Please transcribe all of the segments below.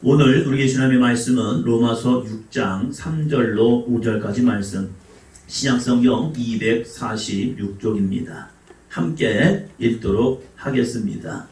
오늘 우리 계시나의 말씀은 로마서 6장 3절로 5절까지 말씀, 신약성경 246쪽입니다. 함께 읽도록 하겠습니다.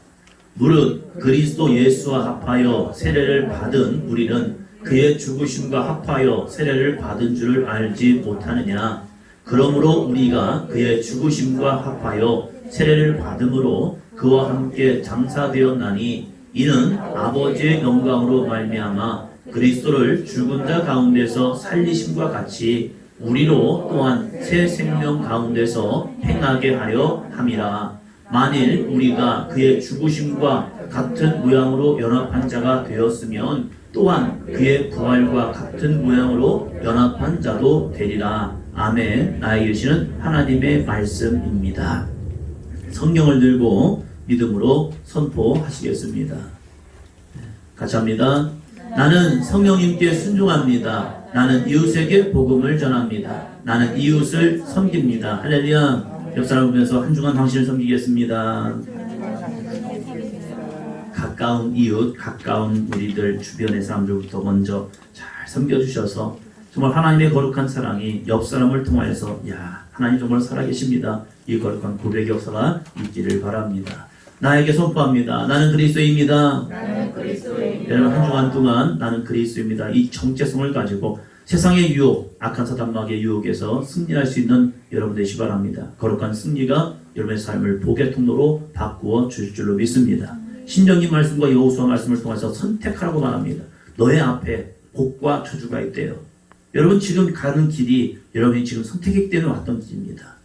무릇 그리스도 예수와 합하여 세례를 받은 우리는 그의 죽으심과 합하여 세례를 받은 줄을 알지 못하느냐. 그러므로 우리가 그의 죽으심과 합하여 세례를 받음으로 그와 함께 장사되었나니 이는 아버지의 영광으로 말미암아 그리스도를 죽은 자 가운데서 살리심과 같이 우리로 또한 새 생명 가운데서 행하게 하려 함이라. 만일 우리가 그의 죽으심과 같은 모양으로 연합한 자가 되었으면 또한 그의 부활과 같은 모양으로 연합한 자도 되리라. 아멘. 나에게 계시는 하나님의 말씀입니다. 성경을 들고 믿음으로 선포하시겠습니다. 같이 합니다. 나는 성령님께 순종합니다. 나는 이웃에게 복음을 전합니다. 나는 이웃을 섬깁니다. 할렐루야. 옆 사람 보면서 한 주간 당신을 섬기겠습니다. 가까운 이웃, 가까운 우리들 주변의 사람들부터 먼저 잘 섬겨주셔서 정말 하나님의 거룩한 사랑이 옆 사람을 통하여서 하나님 정말 살아계십니다. 이 거룩한 고백의 역사가 있기를 바랍니다. 나에게 선포합니다. 나는 그리스도입니다. 여러분 한 주간 동안 나는 그리스도입니다. 이 정체성을 가지고 세상의 유혹, 악한 사단마귀의 유혹에서 승리할 수 있는 여러분 되시기 바랍니다. 거룩한 승리가 여러분의 삶을 복의 통로로 바꾸어 주실 줄로 믿습니다. 신명기 말씀과 여호수아 말씀을 통해서 선택하라고 말합니다. 너의 앞에 복과 저주가 있대요. 여러분 지금 가는 길이 여러분이 지금 선택했기 때문에 왔던 길입니다.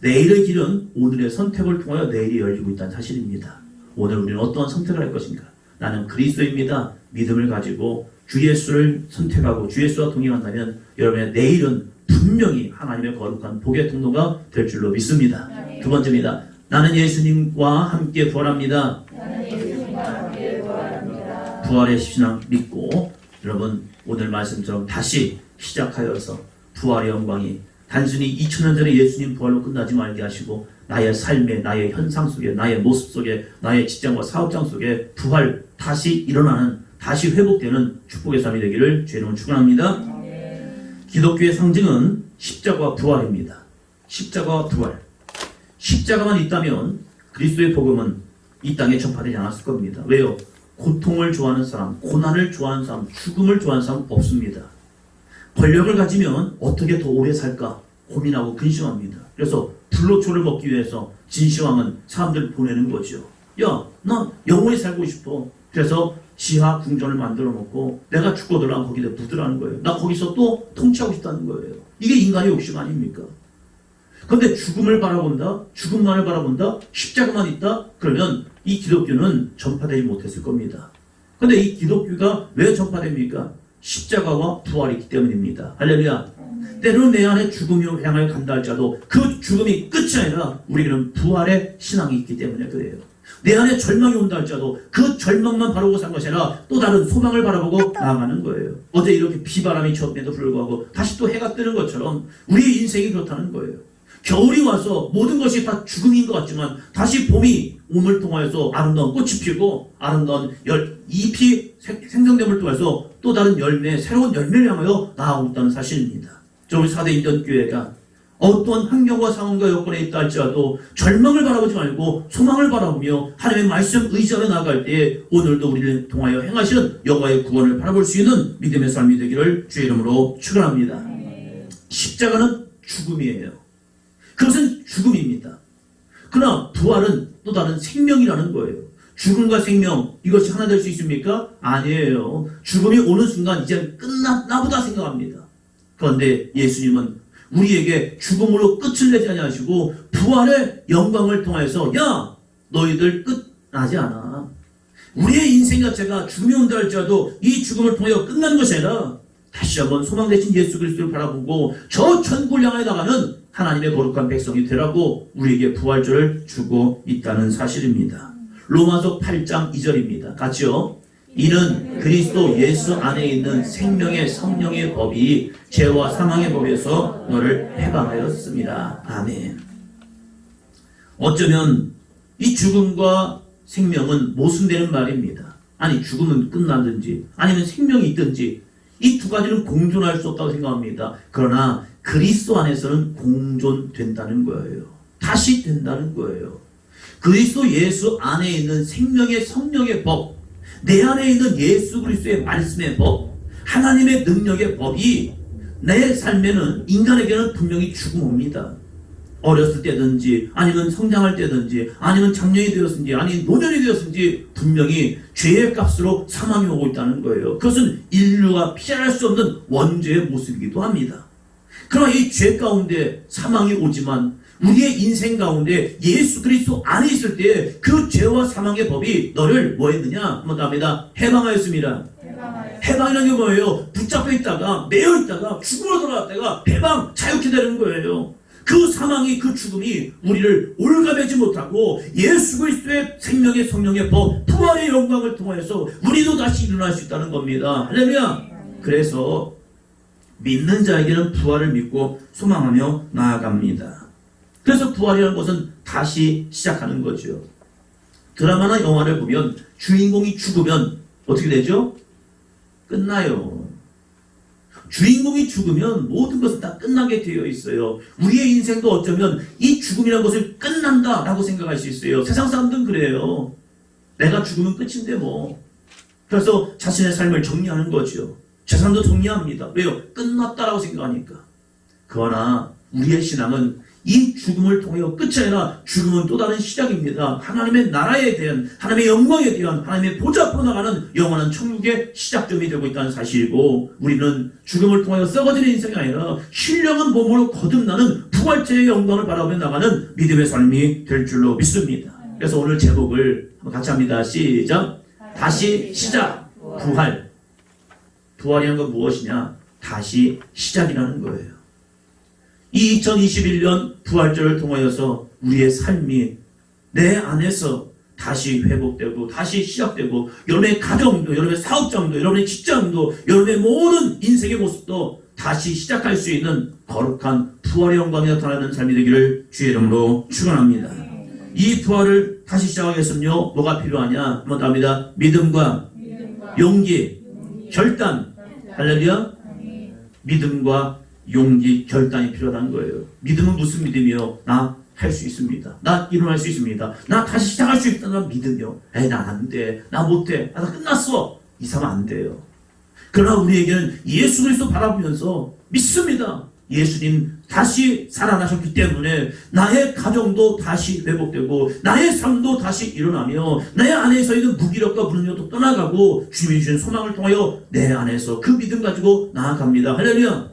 내일의 길은 오늘의 선택을 통하여 내일이 열리고 있다는 사실입니다. 오늘 우리는 어떠한 선택을 할 것인가? 나는 그리스도입니다. 믿음을 가지고 주 예수를 선택하고 주 예수와 동행한다면 여러분의 내일은 분명히 하나님의 거룩한 복의 통로가 될 줄로 믿습니다. 두 번째입니다. 나는 예수님과 함께 부활합니다. 부활의 신앙 믿고 여러분 오늘 말씀처럼 다시 시작하여서 부활의 영광이 단순히 2000년 전에 예수님 부활로 끝나지 말게 하시고 나의 삶에, 나의 현상 속에, 나의 모습 속에, 나의 직장과 사업장 속에 부활, 다시 일어나는, 다시 회복되는 축복의 삶이 되기를 주의 이름으로 축원합니다. 기독교의 상징은 십자가와 부활입니다. 십자가와 부활. 십자가만 있다면 그리스도의 복음은 이 땅에 전파되지 않았을 겁니다. 왜요? 고통을 좋아하는 사람, 고난을 좋아하는 사람, 죽음을 좋아하는 사람 없습니다. 권력을 가지면 어떻게 더 오래 살까 고민하고 근심합니다. 그래서 불로초를 먹기 위해서 진시황은 사람들을 보내는 거죠. 야, 나 영원히 살고 싶어. 그래서 지하 궁전을 만들어 놓고 내가 죽고들어가면 거기다 묻으라는 거예요. 나 거기서 또 통치하고 싶다는 거예요. 이게 인간의 욕심 아닙니까? 그런데 죽음을 바라본다, 죽음만을 바라본다, 십자가만 있다, 그러면 이 기독교는 전파되지 못했을 겁니다. 그런데 이 기독교가 왜 전파됩니까? 십자가와 부활이 있기 때문입니다. 할렐루야. 때로는 내 안에 죽음으로 향하여 간다 할지라도 그 죽음이 끝이 아니라 우리는 부활의 신앙이 있기 때문에 그래요. 내 안에 절망이 온다 할지라도 그 절망만 바라보고 산 것이 아니라 또 다른 소망을 바라보고 나아가는 거예요. 어제 이렇게 비바람이 쳤음에도 불구하고 다시 또 해가 뜨는 것처럼 우리의 인생이 그렇다는 거예요. 겨울이 와서 모든 것이 다 죽음인 것 같지만 다시 봄이 옴을 통하여서 아름다운 꽃이 피고 아름다운 잎이 생성됨을 통해서 또 다른 열매, 새로운 열매를 향하여 나아가고 있다는 사실입니다. 우리 4대 인전교회가 어떤 환경과 상황과 여건에 있다 할지라도 절망을 바라보지 말고 소망을 바라보며 하나님의 말씀 의지하며 나아갈 때에 오늘도 우리를 통하여 행하시는 여호와의 구원을 바라볼 수 있는 믿음의 삶이 되기를 주의 이름으로 축원합니다. 십자가는 죽음이에요. 그것은 죽음입니다. 그러나 부활은 또 다른 생명이라는 거예요. 죽음과 생명, 이것이 하나 될 수 있습니까? 아니에요. 죽음이 오는 순간 이제 끝났나 보다 생각합니다. 그런데 예수님은 우리에게 죽음으로 끝을 내지 아니하시고 부활의 영광을 통해서 너희들 끝나지 않아. 우리의 인생 자체가 죽음이 온다 할지라도 이 죽음을 통하여 끝나는 것이 아니라 다시 한번 소망 되신 예수 그리스도를 바라보고 저 천국을 향해 나가는 하나님의 거룩한 백성이 되라고 우리에게 부활절을 주고 있다는 사실입니다. 로마서 8장 2절입니다. 같이요. 이는 그리스도 예수 안에 있는 생명의 성령의 법이 죄와 사망의 법에서 너를 해방하였습니다. 아멘. 어쩌면 이 죽음과 생명은 모순되는 말입니다. 아니 죽음은 끝나든지 아니면 생명이 있든지 이 두 가지는 공존할 수 없다고 생각합니다. 그러나 그리스도 안에서는 공존된다는 거예요. 다시 된다는 거예요. 그리스도 예수 안에 있는 생명의 성령의 법, 내 안에 있는 예수 그리스도의 말씀의 법, 하나님의 능력의 법이 내 삶에는, 인간에게는 분명히 죽음 옵니다. 어렸을 때든지 아니면 성장할 때든지 아니면 장년이 되었든지 아니면 노년이 되었든지 분명히 죄의 값으로 사망이 오고 있다는 거예요. 그것은 인류가 피할 수 없는 원죄의 모습이기도 합니다. 그러나 이 죄 가운데 사망이 오지만 우리의 인생 가운데 예수 그리스도 안에 있을 때 그 죄와 사망의 법이 너를 뭐 했느냐? 한번 답니다. 해방하였습니다. 해방이라는 게 뭐예요? 붙잡혀 있다가 매여 있다가 죽음으로 돌아갔다가 해방, 자유케 되는 거예요. 그 사망이, 그 죽음이 우리를 올가매지 못하고 예수 그리스도의 생명의 성령의 법, 부활의 영광을 통해서 우리도 다시 일어날 수 있다는 겁니다. 할렐루야. 그래서 믿는 자에게는 부활을 믿고 소망하며 나아갑니다. 그래서 부활이라는 것은 다시 시작하는 거죠. 드라마나 영화를 보면 주인공이 죽으면 어떻게 되죠? 끝나요. 주인공이 죽으면 모든 것은 다 끝나게 되어 있어요. 우리의 인생도 어쩌면 이 죽음이라는 것을 끝난다라고 생각할 수 있어요. 세상 사람들은 그래요. 내가 죽으면 끝인데 뭐. 그래서 자신의 삶을 정리하는 거죠. 재산도 정리합니다. 왜요? 끝났다라고 생각하니까. 그러나 우리의 신앙은 이 죽음을 통하여 끝이 아니라 죽음은 또 다른 시작입니다. 하나님의 나라에 대한, 하나님의 영광에 대한, 하나님의 보좌 앞으로 나가는 영원한 천국의 시작점이 되고 있다는 사실이고, 우리는 죽음을 통하여 썩어지는 인생이 아니라 신령한 몸으로 거듭나는 부활체의 영광을 바라보며 나가는 믿음의 삶이 될 줄로 믿습니다. 그래서 오늘 제목을 한번 같이 합니다. 시작. 다시 시작. 부활. 부활이란 건 무엇이냐? 다시 시작이라는 거예요. 이 2021년 부활절을 통하여서 우리의 삶이 내 안에서 다시 회복되고 다시 시작되고, 여러분의 가정도, 여러분의 사업장도, 여러분의 직장도, 여러분의 모든 인생의 모습도 다시 시작할 수 있는 거룩한 부활의 영광이 나타나는 삶이 되기를 주의 이름으로 축원합니다. 이 부활을 다시 시작하기 위해서는요, 뭐가 필요하냐? 한번 답니다. 믿음과 용기, 결단. 할렐루야. 믿음과 용기, 결단이 필요한 거예요. 믿음은 무슨 믿음이요? 나 할 수 있습니다. 나 일어날 수 있습니다. 나 다시 시작할 수 있다는 믿음이요. 난 안 돼. 나 못해. 나 끝났어. 이사면 안 돼요. 그러나 우리에게는 예수 그리스도 바라보면서 믿습니다. 예수님 다시 살아나셨기 때문에 나의 가정도 다시 회복되고 나의 삶도 다시 일어나며 내 안에서 있는 무기력과 불능력도 떠나가고 주님이 주신 소망을 통하여 내 안에서 그 믿음 가지고 나아갑니다. 할렐루야.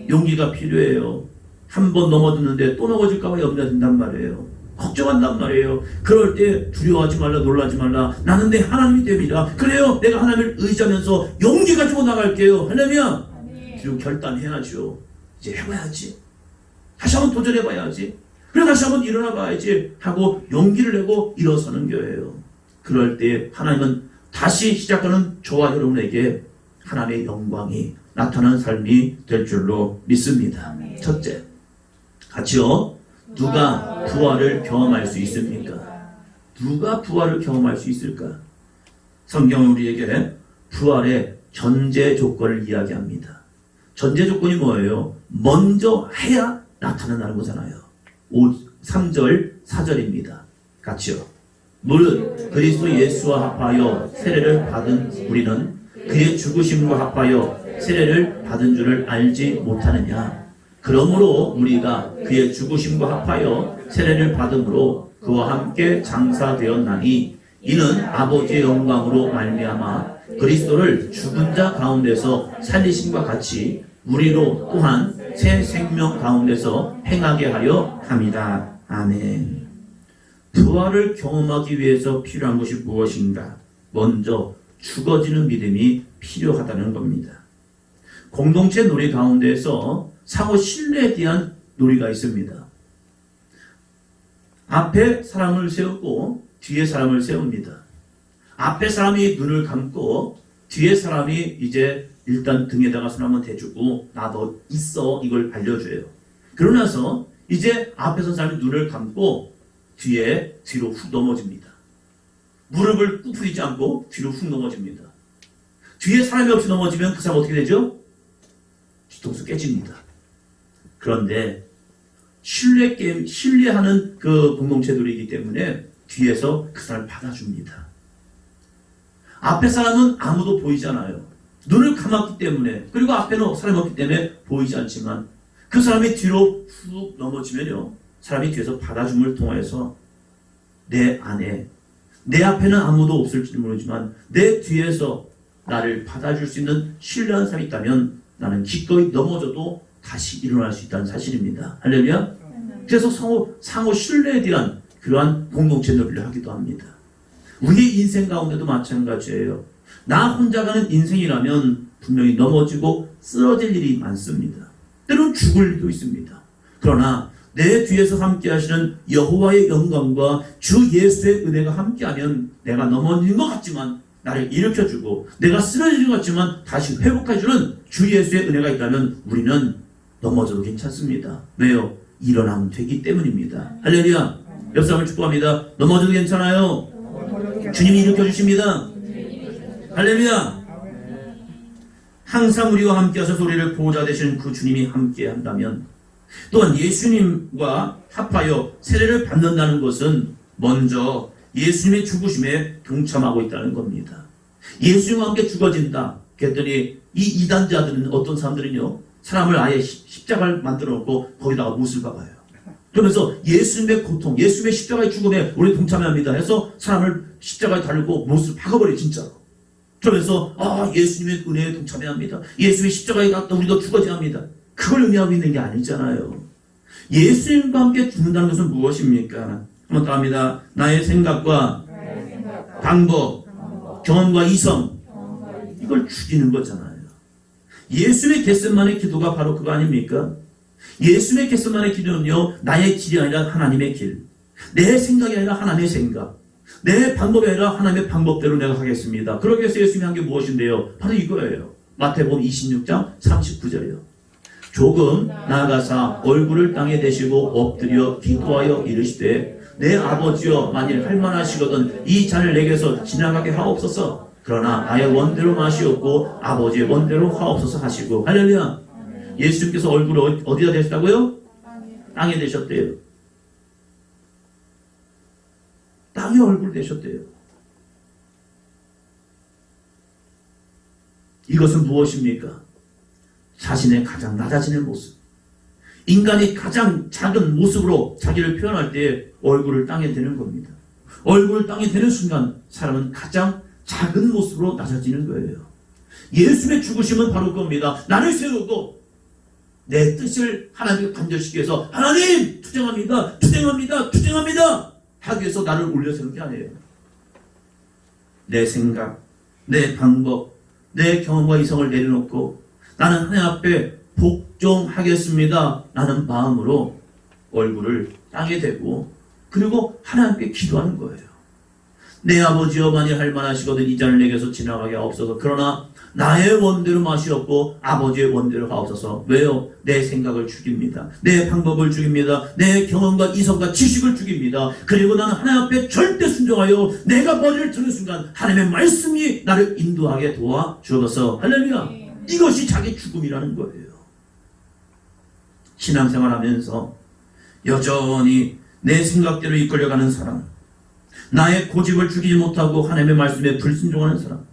용기가 필요해요. 한 번 넘어졌는데 또 넘어질까봐 염려가 된단 말이에요. 걱정한단 말이에요. 그럴 때 두려워하지 말라, 놀라지 말라. 나는 내 하나님이 됩니다. 그래요. 내가 하나님을 의지하면서 용기 가지고 나갈게요. 할렐루야. 그리고 결단해야죠. 이제 해봐야지. 다시 한번 도전해봐야지. 그리고 다시 한번 일어나봐야지 하고 용기를 내고 일어서는 거예요. 그럴 때 하나님은 다시 시작하는 저와 여러분에게 하나님의 영광이 나타나는 삶이 될 줄로 믿습니다. 첫째, 같이요. 누가 부활을 경험할 수 있습니까? 누가 부활을 경험할 수 있을까? 성경은 우리에게 부활의 전제 조건을 이야기합니다. 전제 조건이 뭐예요? 먼저 해야 나타난다는 거잖아요. 3절, 4절입니다. 같이요. 무릇 그리스도 예수와 합하여 세례를 받은 우리는 그의 죽으심과 합하여 세례를 받은 줄을 알지 못하느냐? 그러므로 우리가 그의 죽으심과 합하여 세례를 받음으로 그와 함께 장사되었나니 이는 아버지의 영광으로 말미암아 그리스도를 죽은 자 가운데서 살리심과 같이 우리로 또한 새 생명 가운데서 행하게 하려 함이다. 아멘. 부활을 경험하기 위해서 필요한 것이 무엇인가? 먼저 죽어지는 믿음이 필요하다는 겁니다. 공동체 놀이 가운데에서 상호 신뢰에 대한 놀이가 있습니다. 앞에 사람을 세우고 뒤에 사람을 세웁니다. 앞에 사람이 눈을 감고 뒤에 사람이 이제 일단 등에다가 손 한번 대주고 나 너 있어 이걸 알려줘요. 그러고 나서 이제 앞에 선 사람이 눈을 감고 뒤로 훅 넘어집니다. 무릎을 굽히지 않고 뒤로 훅 넘어집니다. 뒤에 사람이 없이 넘어지면 그 사람 어떻게 되죠? 뒤통수 깨집니다. 그런데 신뢰하는 그 공동체들이기 때문에 뒤에서 그 사람을 받아줍니다. 앞에 사람은 아무도 보이지 않아요. 눈을 감았기 때문에, 그리고 앞에는 사람이 없기 때문에 보이지 않지만 그 사람이 뒤로 훅 넘어지면요, 사람이 뒤에서 받아줌을 통해서 내 안에, 내 앞에는 아무도 없을지 모르지만 내 뒤에서 나를 받아줄 수 있는 신뢰하는 사람이 있다면 나는 기꺼이 넘어져도 다시 일어날 수 있다는 사실입니다. 할렐루야. 그래서 상호 신뢰에 대한 그러한 공동체 논리를 하기도 합니다. 우리의 인생 가운데도 마찬가지예요. 나 혼자 가는 인생이라면 분명히 넘어지고 쓰러질 일이 많습니다. 때로는 죽을 일도 있습니다. 그러나 내 뒤에서 함께 하시는 여호와의 영광과 주 예수의 은혜가 함께하면 내가 넘어지는 것 같지만 나를 일으켜주고 내가 쓰러지는 것 같지만 다시 회복해주는 주 예수의 은혜가 있다면 우리는 넘어져도 괜찮습니다. 왜요? 일어나면 되기 때문입니다. 할렐루야. 옆 사람을 축복합니다. 넘어져도 괜찮아요. 주님이 일으켜주십니다. 할렐루야. 항상 우리와 함께 하셔서 우리를 보호자 되시는 그 주님이 함께 한다면, 또한 예수님과 합하여 세례를 받는다는 것은 먼저 예수님의 죽으심에 동참하고 있다는 겁니다. 예수님과 함께 죽어진다 그랬더니 이 이단자들은, 어떤 사람들은요, 사람을 아예 십자가를 만들어 놓고 거기다가 못을 박아요. 그러면서 예수님의 고통, 예수님의 십자가의 죽음에 우리 동참해야 합니다 해서 사람을 십자가에 달고 못을 박아버려요, 진짜로. 그러면서 예수님의 은혜에 동참해야 합니다. 예수님의 십자가에 갔다 우리도 죽어져야 합니다. 그걸 의미하고 있는 게 아니잖아요. 예수님과 함께 죽는다는 것은 무엇입니까? 한번 더 합니다. 나의 생각과 방법, 경험과 이성, 이걸 죽이는 거잖아요. 예수의 겟세마네 기도가 바로 그거 아닙니까? 예수의 겟세마네 기도는요, 나의 길이 아니라 하나님의 길, 내 생각이 아니라 하나님의 생각, 내 방법이 아니라 하나님의 방법대로 내가 하겠습니다. 그러기 위해서 예수님이 한 게 무엇인데요? 바로 이거예요. 마태복음 26장 39절이요. 조금 나아가사 얼굴을 땅에 대시고 엎드려 기도하여 이르시되 내 아버지여, 만일 할만하시거든 이 잔을 내게서 지나가게 하옵소서. 그러나 나의 원대로 마시옵고 아버지의 원대로 하옵소서 하시고. 할렐루야. 예수님께서 얼굴을 어디다 대셨다고요? 땅에 대셨대요. 땅에 얼굴 대셨대요. 이것은 무엇입니까? 자신의 가장 낮아지는 모습. 인간이 가장 작은 모습으로 자기를 표현할 때 얼굴을 땅에 대는 겁니다. 얼굴을 땅에 대는 순간 사람은 가장 작은 모습으로 낮아지는 거예요. 예수의 죽으심은 바로 그겁니다. 나를 세우고 내 뜻을 하나님께 간절시키기 위해서 하나님 투쟁합니다, 투쟁합니다, 투쟁합니다 하기 위해서 나를 올려세우는 게 아니에요. 내 생각, 내 방법, 내 경험과 이성을 내려놓고 나는 하나님 앞에 복종하겠습니다 라는 마음으로 얼굴을 땅에 대고, 그리고 하나님께 기도하는 거예요. 내 아버지여, 만일 할만하시거든 이 잔을 내게서 지나가게 하옵소서. 그러나 나의 원대로 마시옵고 아버지의 원대로 하옵소서. 왜요? 내 생각을 죽입니다. 내 방법을 죽입니다. 내 경험과 이성과 지식을 죽입니다. 그리고 나는 하나님 앞에 절대 순종하여 내가 머리를 드는 순간 하나님의 말씀이 나를 인도하게 도와주어서. 할렐루야. 이것이 자기 죽음이라는 거예요. 신앙생활하면서 여전히 내 생각대로 이끌려가는 사람, 나의 고집을 죽이지 못하고 하나님의 말씀에 불순종하는 사람,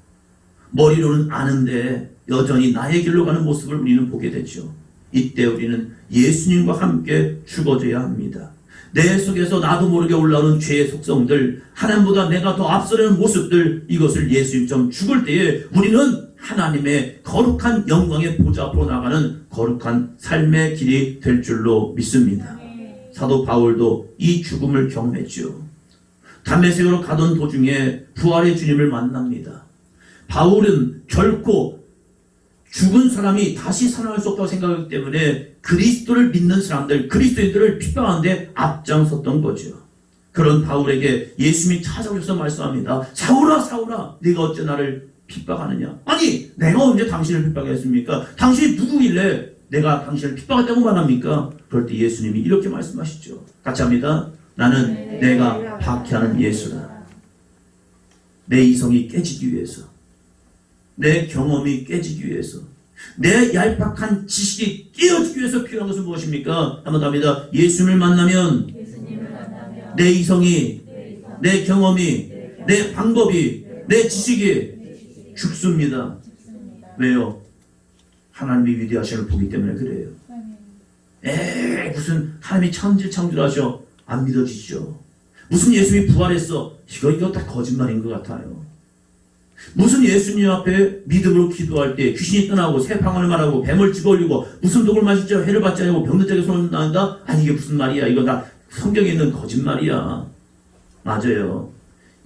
머리로는 아는데 여전히 나의 길로 가는 모습을 우리는 보게 되죠. 이때 우리는 예수님과 함께 죽어져야 합니다. 내 속에서 나도 모르게 올라오는 죄의 속성들, 하나님보다 내가 더 앞서려는 모습들, 이것을 예수님처럼 죽을 때에 우리는 하나님의 거룩한 영광의 보좌 앞으로 나가는 거룩한 삶의 길이 될 줄로 믿습니다. 사도 바울도 이 죽음을 경험했죠. 담메색으로 가던 도중에 부활의 주님을 만납니다. 바울은 결코 죽은 사람이 다시 살아날 수 없다고 생각하기 때문에 그리스도를 믿는 사람들, 그리스도인들을 핍박하는데 앞장섰던 거죠. 그런 바울에게 예수님이 찾아오셔서 말씀합니다. 사울아, 사울아, 네가 어째 나를 핍박하느냐? 아니, 내가 언제 당신을 핍박했습니까? 당신이 누구길래 내가 당신을 핍박했다고 말합니까? 그럴 때 예수님이 이렇게 말씀하시죠. 같이 합니다. 나는 내가 박해하는 예수다. 내 이성이 깨지기 위해서, 내 경험이 깨지기 위해서, 내 얄팍한 지식이 깨어지기 위해서 필요한 것은 무엇입니까? 한번 더 합니다. 예수님을 만나면 내 이성이, 내 경험이, 내 방법이, 내 지식이 죽습니다. 왜요? 하나님이 위대하심을 보기 때문에 그래요. 무슨 하나님이 창조하셔? 안 믿어지죠. 무슨 예수님이 부활했어? 이거 다 거짓말인 것 같아요. 무슨 예수님 앞에 믿음으로 기도할 때 귀신이 떠나고 새 방언을 말하고 뱀을 집어올리고 무슨 독을 마시자 해를 받지 않고 병든 자에게 손을 나온다? 아니 이게 무슨 말이야? 이거 다 성경에 있는 거짓말이야. 맞아요.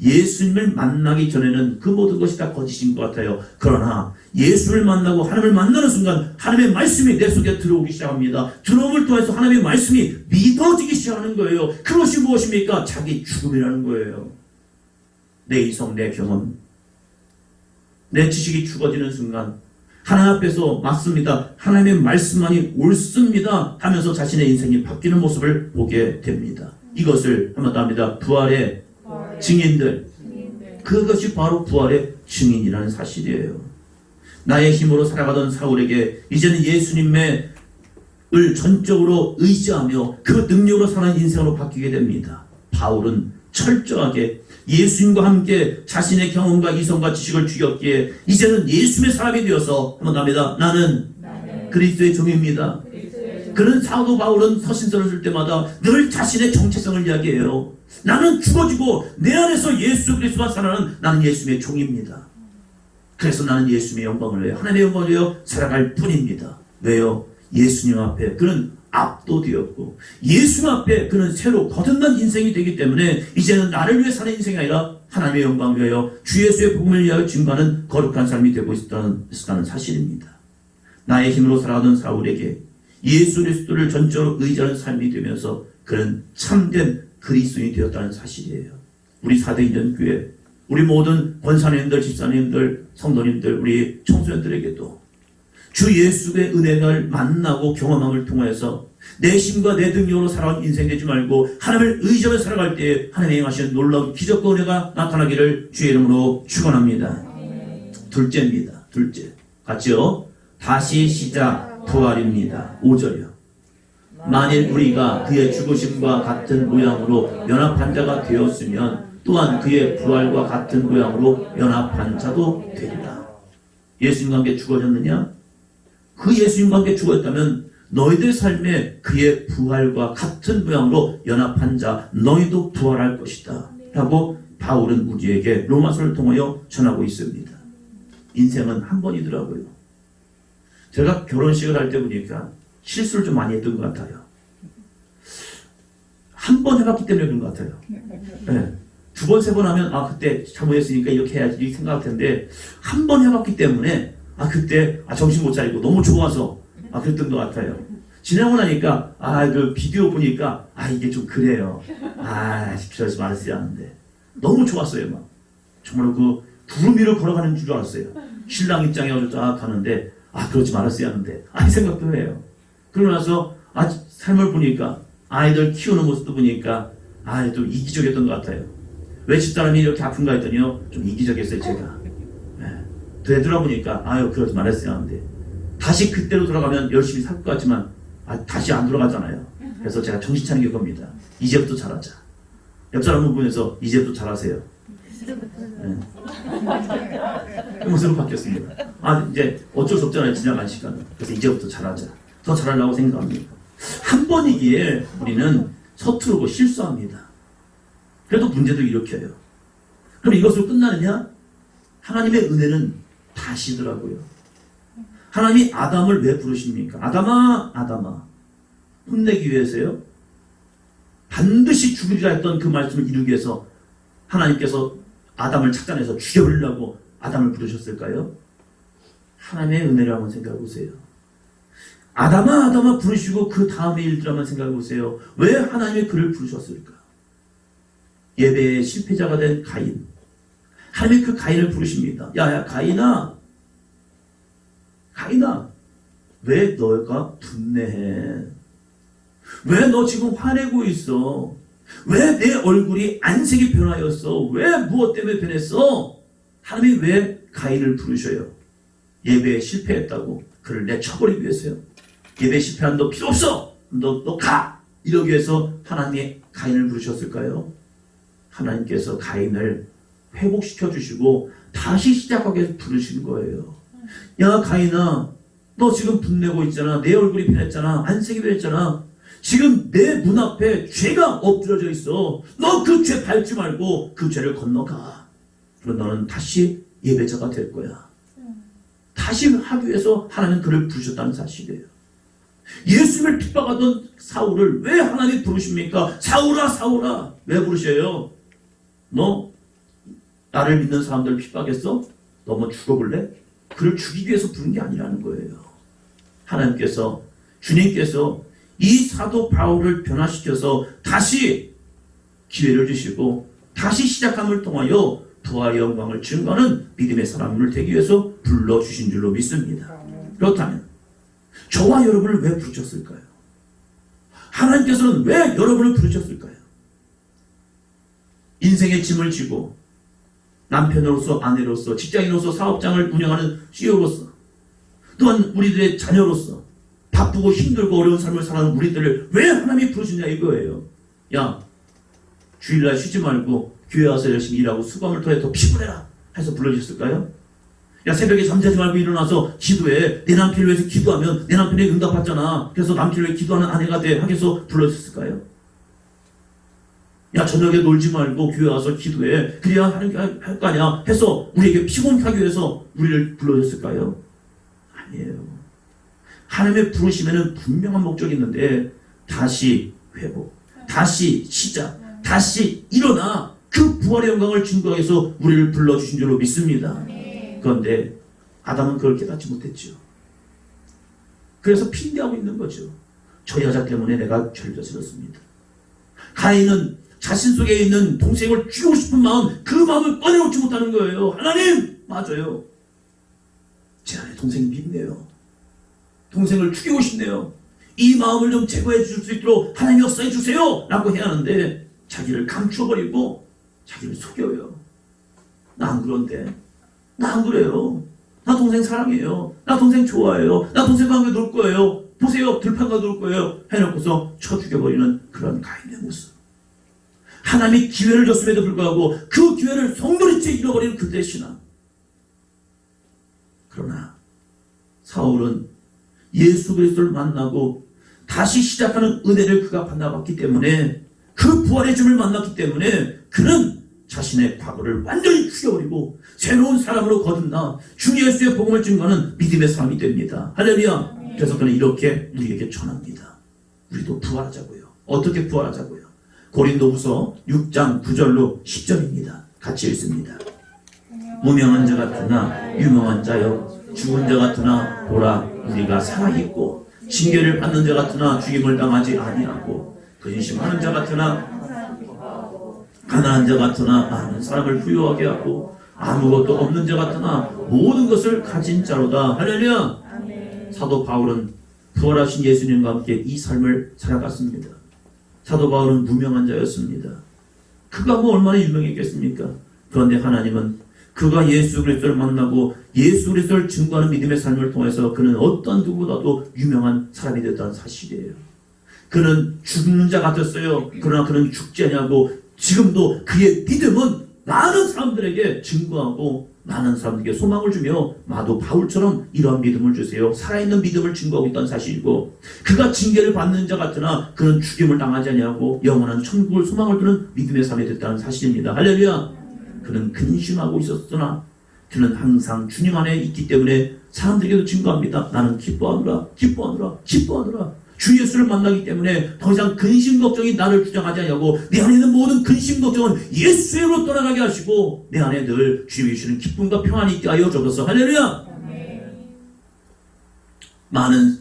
예수님을 만나기 전에는 그 모든 것이 다 거짓인 것 같아요. 그러나 예수를 만나고 하나님을 만나는 순간 하나님의 말씀이 내 속에 들어오기 시작합니다. 들어옴을 통해서 하나님의 말씀이 믿어지기 시작하는 거예요. 그것이 무엇입니까? 자기 죽음이라는 거예요. 내 이성, 내 경험, 내 지식이 죽어지는 순간 하나님 앞에서 맞습니다. 하나님의 말씀만이 옳습니다 하면서 자신의 인생이 바뀌는 모습을 보게 됩니다. 이것을 한번 더 합니다. 부활의 증인들. 그것이 바로 부활의 증인이라는 사실이에요. 나의 힘으로 살아가던 사울에게 이제는 예수님을 전적으로 의지하며 그 능력으로 사는 인생으로 바뀌게 됩니다. 바울은 철저하게 예수님과 함께 자신의 경험과 이성과 지식을 죽였기에 이제는 예수님의 사람이 되어서 한번 합니다. 나는 그리스도의 종입니다. 그런 사도 바울은 서신서를 쓸 때마다 늘 자신의 정체성을 이야기해요. 나는 죽어지고 내 안에서 예수 그리스도가 살아나는 나는 예수님의 종입니다. 그래서 나는 예수님의 영광을 위하여 하나님의 영광을 위하여 살아갈 뿐입니다. 왜요? 예수님 앞에 그는 압도되었고 예수님 앞에 그는 새로 거듭난 인생이 되기 때문에 이제는 나를 위해 사는 인생이 아니라 하나님의 영광을 위하여 주 예수의 복음을 위하여 증거하는 거룩한 삶이 되고 있다는 사실입니다. 나의 힘으로 살아가던 사울에게 예수 그리스도를 전적으로 의지하는 삶이 되면서 그는 참된 그리스도인이 되었다는 사실이에요. 우리 사도인전교회, 우리 모든 권사님들, 집사님들, 성도님들, 우리 청소년들에게도 주 예수의 은혜를 만나고 경험함을 통해서 내 힘과 내 능력으로 살아온 인생 되지 말고 하나님을 의지하며 살아갈 때에 하나님이 행하시는 놀라운 기적과 은혜가 나타나기를 주의 이름으로 축원합니다. 둘째입니다. 둘째. 같이요. 다시 시작 부활입니다. 5절이요. 만일 우리가 그의 죽으심과 같은 모양으로 연합한 자가 되었으면 또한 그의 부활과 같은 모양으로 연합한 자도 되리라. 예수님과 함께 죽어졌느냐? 그 예수님과 함께 죽었다면 너희들 삶에 그의 부활과 같은 모양으로 연합한 자 너희도 부활할 것이다 라고 바울은 우리에게 로마서를 통하여 전하고 있습니다. 인생은 한 번이더라고요. 제가 결혼식을 할 때 보니까 실수를 좀 많이 했던 것 같아요. 한 번 해봤기 때문에 그런 것 같아요. 네. 두 번, 세 번 하면 그때 잘못했으니까 이렇게 해야지 이렇게 생각할 텐데 한 번 해봤기 때문에 그때 정신 못 차리고 너무 좋아서 그랬던 것 같아요. 지나고 나니까 그 비디오 보니까 이게 좀 그래요. 그러지 말았어야 하는데 너무 좋았어요. 막 정말 그 구름 위를 걸어가는 줄 알았어요. 신랑 입장에 쫙 가는데 그러지 말았어야 하는데 이 생각도 해요. 그러고 나서 삶을 보니까 아이들 키우는 모습도 보니까 좀 이기적이었던 것 같아요. 왜 집사람이 이렇게 아픈가 했더니요 좀 이기적이었어요. 제가 되돌아보니까 그러지 말았어야 하는데 다시 그때로 돌아가면 열심히 살 것 같지만 다시 안 돌아가잖아요. 그래서 제가 정신 차리는 게 겁니다. 이제부터 잘하자. 옆 사람을 보면서 이제부터 잘하세요. 그 모습으로 바뀌었습니다. 이제 어쩔 수 없잖아요. 지나간 시간은. 그래서 이제부터 잘하자. 더 잘하려고 생각합니다. 한 번이기에 우리는 서투르고 실수합니다. 그래도 문제도 일으켜요. 그럼 이것으로 끝나느냐? 하나님의 은혜는 다시더라고요. 하나님이 아담을 왜 부르십니까? 아담아 혼내기 위해서요? 반드시 죽으리라 했던 그 말씀을 이루기 위해서 하나님께서 아담을 찾아내서 죽여버리려고 아담을 부르셨을까요? 하나님의 은혜를 한번 생각해 보세요. 아담아 부르시고 그 다음의 일들 한번 생각해 보세요. 왜 하나님이 그를 부르셨을까? 예배의 실패자가 된 가인. 하나님이 그 가인을 부르십니다. 야 가인아 왜 너가 분내해? 왜 너 지금 화내고 있어? 왜 내 얼굴이 안색이 변하였어? 왜 무엇 때문에 변했어? 하나님이 왜 가인을 부르셔요? 예배에 실패했다고 그를 내쳐버리기 위해서요. 예배에 실패한 너 필요 없어. 너 가. 이러기 위해서 하나님이 가인을 부르셨을까요? 하나님께서 가인을 회복시켜 주시고 다시 시작하게 해서 부르신 거예요. 야 가인아, 너 지금 분내고 있잖아. 내 얼굴이 변했잖아. 안색이 변했잖아. 지금 내 문 앞에 죄가 엎드려져 있어. 너 그 죄 밟지 말고 그 죄를 건너가. 그럼 너는 다시 예배자가 될 거야. 다시 하기 위해서 하나님은 그를 부르셨다는 사실이에요. 예수님을 핍박하던 사울을 왜 하나님이 부르십니까? 사울아 사울아. 왜 부르셔요? 너 나를 믿는 사람들을 핍박했어? 너 뭐 죽어볼래? 그를 죽이기 위해서 부른 게 아니라는 거예요. 하나님께서, 주님께서 이 사도 바울을 변화시켜서 다시 기회를 주시고 다시 시작함을 통하여 부활의 영광을 증거하는 믿음의 사람을 되기 위해서 불러주신 줄로 믿습니다. 그렇다면 저와 여러분을 왜 부르셨을까요? 하나님께서는 왜 여러분을 부르셨을까요? 인생의 짐을 지고 남편으로서, 아내로서, 직장인으로서, 사업장을 운영하는 CEO로서, 또한 우리들의 자녀로서 바쁘고 힘들고 어려운 삶을 사는 우리들을 왜 하나님이 부르시냐 이거예요. 야, 주일날 쉬지 말고 교회 와서 열심히 일하고 수고함을 통해 더 피곤해라 해서 불러주셨을까요? 야, 새벽에 잠자지 말고 일어나서 기도해. 내 남편을 위해서 기도하면 내 남편이 응답받잖아. 그래서 남편을 위해 기도하는 아내가 돼 하겠어 불러주셨을까요? 야, 저녁에 놀지 말고 교회 와서 기도해. 그래야 하나님께 할 거 아니야 해서 우리에게 피곤하기 위해서 우리를 불러줬을까요? 아니에요. 하나님의 부르심에는 분명한 목적이 있는데 다시 회복, 다시 시작, 다시 일어나 그 부활의 영광을 증거하기 위해서 우리를 불러주신 줄로 믿습니다. 그런데 아담은 그걸 깨닫지 못했죠. 그래서 핑계하고 있는 거죠. 저 여자 때문에 내가 죄를 저질렀습니다. 가인은 자신 속에 있는 동생을 죽이고 싶은 마음, 그 마음을 꺼내놓지 못하는 거예요. 하나님, 맞아요. 제 안에 동생이 밉네요. 동생을 죽이고 싶네요. 이 마음을 좀 제거해 줄 수 있도록 하나님 역사해 주세요 라고 해야 하는데 자기를 감추어버리고 자기를 속여요. 나 안 그런데, 나 안 그래요. 나 동생 사랑해요. 나 동생 좋아해요. 나 동생과 함께 놀 거예요. 보세요, 들판가 놀 거예요 해놓고서 쳐 죽여버리는 그런 가인의 모습. 하나님이 기회를 줬음에도 불구하고 그 기회를 성도리째 잃어버리는 그들의 신앙. 그러나 사울은 예수 그리스도를 만나고 다시 시작하는 은혜를 그가 만나봤기 때문에, 그 부활의 주를 만났기 때문에 그는 자신의 과거를 완전히 죽여버리고 새로운 사람으로 거듭나 주 예수의 복음을 증거하는 믿음의 사람이 됩니다. 할렐루야. 그래서 그는 이렇게 우리에게 전합니다. 우리도 부활하자고요. 어떻게 부활하자고요? 고린도후서 6장 9절로 10절입니다. 같이 읽습니다. 무명한 자 같으나 유명한 자여, 죽은 자 같으나 보라 우리가 살아있고, 징계를 받는 자 같으나 죽임을 당하지 아니하고, 근심하는 자 같으나 가난한 자 같으나 많은 사람을 부유하게 하고, 아무것도 없는 자 같으나 모든 것을 가진 자로다. 할렐루야. 사도 바울은 부활하신 예수님과 함께 이 삶을 살아갔습니다. 사도 바울은 무명한 자였습니다. 그가 뭐 얼마나 유명했겠습니까? 그런데 하나님은 그가 예수 그리스도를 만나고 예수 그리스도를 증거하는 믿음의 삶을 통해서 그는 어떤 누구보다도 유명한 사람이 됐다는 사실이에요. 그는 죽는 자 같았어요. 그러나 그는 죽지 아니하고 지금도 그의 믿음은 많은 사람들에게 증거하고 많은 사람들에게 소망을 주며, 마도 바울처럼 이러한 믿음을 주세요. 살아있는 믿음을 증거하고 있다는 사실이고, 그가 징계를 받는 자 같으나 그는 죽임을 당하지 아니하고 영원한 천국을 소망을 두는 믿음의 삶이 됐다는 사실입니다. 할렐루야. 그는 근심하고 있었으나 그는 항상 주님 안에 있기 때문에 사람들에게도 증거합니다. 나는 기뻐하노라, 기뻐하노라, 기뻐하노라. 주 예수를 만나기 때문에 더 이상 근심 걱정이 나를 주장하지 않냐고, 내 안에 있는 모든 근심 걱정은 예수로 떠나가게 하시고 내 안에 늘 주 예수는 기쁨과 평안이 있게 하여 주옵소서. 할렐루야. 많은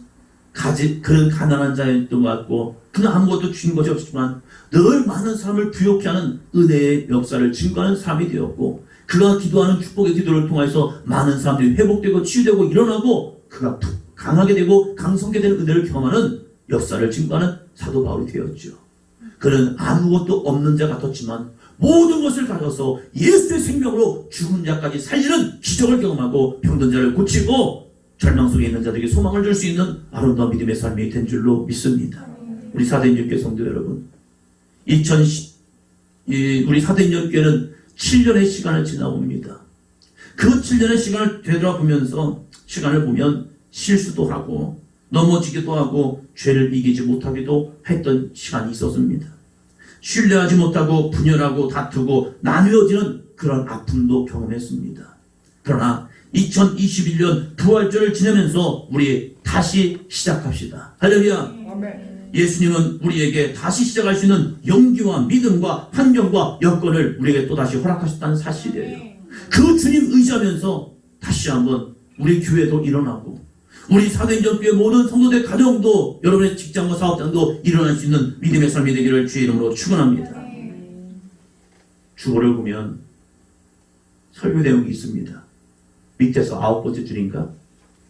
그는 가난한 자였던 것 같고 그는 아무것도 주인 것이 없지만 늘 많은 사람을 부욕케 하는 은혜의 역사를 증거하는 사람이 되었고, 그가 기도하는 축복의 기도를 통해서 많은 사람들이 회복되고 치유되고 일어나고 그가 강하게 되고 강성하게 되는 은혜를 경험하는 역사를 증거하는 사도 바울이 되었죠. 그는 아무것도 없는 자 같았지만 모든 것을 가져서 예수의 생명으로 죽은 자까지 살리는 기적을 경험하고 병든 자를 고치고 절망 속에 있는 자들에게 소망을 줄 수 있는 아름다운 믿음의 삶이 된 줄로 믿습니다. 우리 사도인전교회 성도 여러분, 우리 사도인전교회는 7년의 시간을 지나옵니다. 그 7년의 시간을 되돌아보면서 시간을 보면 실수도 하고 넘어지기도 하고 죄를 이기지 못하기도 했던 시간이 있었습니다. 신뢰하지 못하고 분열하고 다투고 나누어지는 그런 아픔도 경험했습니다. 그러나 2021년 부활절을 지내면서 우리 다시 시작합시다. 할렐루야. 예수님은 우리에게 다시 시작할 수 있는 용기와 믿음과 환경과 여건을 우리에게 또다시 허락하셨다는 사실이에요. 그 주님 의지하면서 다시 한번 우리 교회도 일어나고 우리 사도인전교회 모든 성도들 가정도 여러분의 직장과 사업장도 일어날 수 있는 믿음의 삶이 되기를 주의 이름으로 축원합니다. 주보를 보면 설교 내용이 있습니다. 밑에서 9번째 줄인가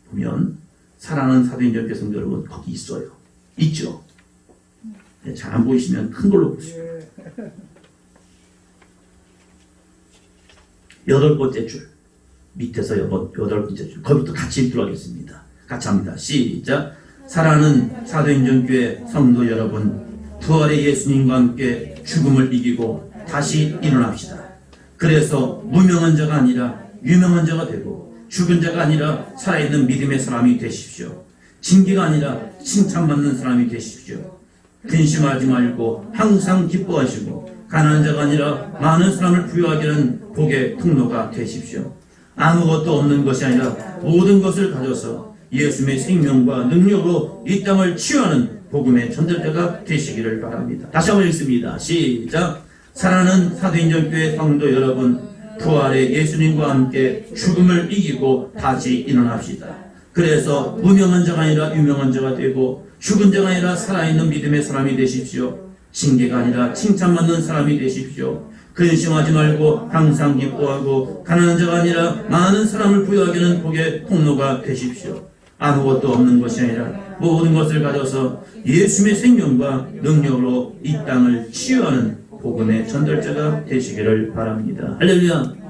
보면 사랑하는 사도인전교회 성도 여러분 거기 있어요. 있죠? 잘 안 보이시면 큰 걸로 보시죠. 8번째 줄 밑에서 8번째 줄 거기부터 같이 들어가겠습니다. 같이 합니다. 시작. 사랑하는 사도인전교회 성도 여러분, 부활의 예수님과 함께 죽음을 이기고 다시 일어납시다. 그래서 무명한 자가 아니라 유명한 자가 되고 죽은 자가 아니라 살아있는 믿음의 사람이 되십시오. 징계가 아니라 칭찬받는 사람이 되십시오. 근심하지 말고 항상 기뻐하시고 가난한 자가 아니라 많은 사람을 부유하게 하는 복의 통로가 되십시오. 아무것도 없는 것이 아니라 모든 것을 가져서 예수님의 생명과 능력으로 이 땅을 치유하는 복음의 전달자가 되시기를 바랍니다. 다시 한번 읽습니다. 시작. 사랑하는 사도인전교회 성도 여러분, 부활의 예수님과 함께 죽음을 이기고 다시 일어납시다. 그래서 무명한 자가 아니라 유명한 자가 되고 죽은 자가 아니라 살아있는 믿음의 사람이 되십시오. 징계가 아니라 칭찬받는 사람이 되십시오. 근심하지 말고 항상 기뻐하고 가난한 자가 아니라 많은 사람을 부유하게 하는 복의 통로가 되십시오. 아무것도 없는 것이 아니라 모든 것을 가져서 예수님의 생명과 능력으로 이 땅을 치유하는 복음의 전달자가 되시기를 바랍니다. 할렐루야.